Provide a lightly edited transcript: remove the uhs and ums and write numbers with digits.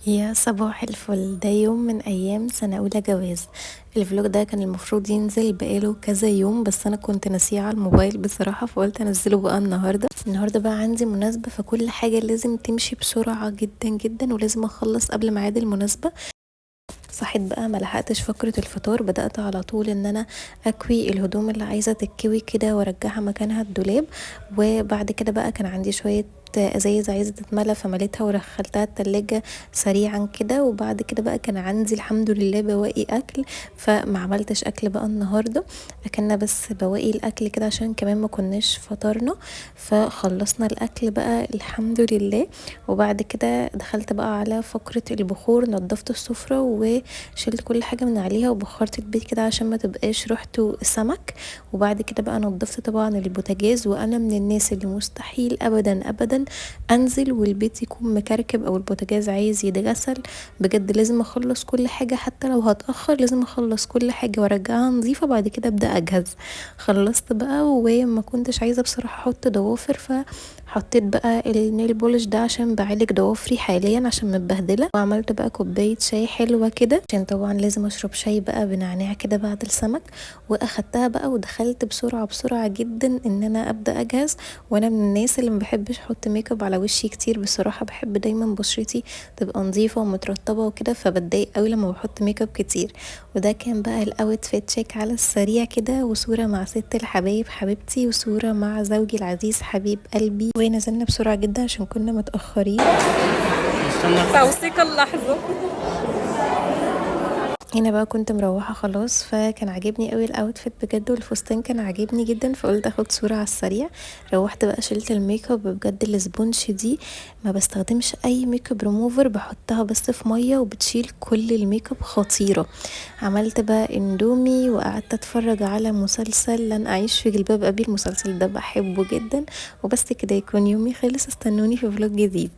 يا صباح الفل، ده يوم من ايام سنة اولى جواز. الفلوج ده كان المفروض ينزل بقاله كذا يوم، بس انا كنت ناسيه على الموبايل بصراحة، فقلت انزله بقى النهاردة بقى عندي مناسبة، فكل حاجة لازم تمشي بسرعة جدا جدا، ولازم اخلص قبل ميعاد المناسبة. صحيت بقى ملحقتش فقرة الفطار، بدأت على طول ان انا اكوي الهدوم اللي عايزة تتكوي كده وارجعها مكانها الدولاب. وبعد كده بقى كان عندي شوية ازايز عايزة تتملى، فمليتها ودخلتها التلاجة سريعا كده. وبعد كده بقى كان عندي الحمد لله بواقي اكل، فما عملتش اكل بقى النهاردة، اكلنا بس بواقي الاكل كده عشان كمان ما كناش فطرنا. فخلصنا الاكل بقى الحمد لله. وبعد كده دخلت بقى على فقرة البخور، نضفت السفرة وشلت كل حاجة من عليها وبخرت البيت كده عشان ما تبقاش ريحته سمك. وبعد كده بقى نضفت طبعا البوتاجاز، وانا من الناس اللي مستحيل ابدا ابدا انزل والبيت يكون مكركب او البوتاجاز عايز يتغسل. بجد لازم اخلص كل حاجة، حتى لو هتأخر لازم اخلص كل حاجة وارجعها نظيفة، بعد كده ابدأ اجهز. خلصت بقى وما كنتش عايزة بصراحة احط ضوافر، حطيت بقى النيل بولش ده عشان بعالج ضوافري حاليا عشان متبهدله. وعملت بقى كوبايه شاي حلوه كده، عشان طبعا لازم اشرب شاي بقى بنعناع كده بعد السمك. واخدتها بقى ودخلت بسرعه بسرعه جدا ان انا ابدا اجهز. وانا من الناس اللي مبحبش احط ميك اب على وشي كتير بصراحه، بحب دايما بشرتي تبقى نظيفه ومترطبه وكده، فبتضايق قوي لما بحط ميك اب كتير. وده كان بقى الاوتفيت تشيك على السريع كده، وصوره مع ست الحبايب حبيبتي، وصوره مع زوجي العزيز حبيب قلبي. ونزلنا بسرعة جدا عشان كنا متأخرين. توثيق اللحظة. هنا بقى كنت مروحة خلاص، فكان عاجبني قوي الاوتفيت بجد، والفستان كان عاجبني جدا، فقلت اخد صورة على السريع. روحت بقى شلت الميك اب، بجد السبونش دي ما بستخدمش اي ميك اب ريموفر، بحطها بس في مية وبتشيل كل الميك اب، خطيرة. عملت بقى اندومي وقعدت اتفرج على مسلسل لن اعيش في جلباب ابي، المسلسل ده بحبه جدا. وبس كده يكون يومي خلص، استنوني في فلوج جديد.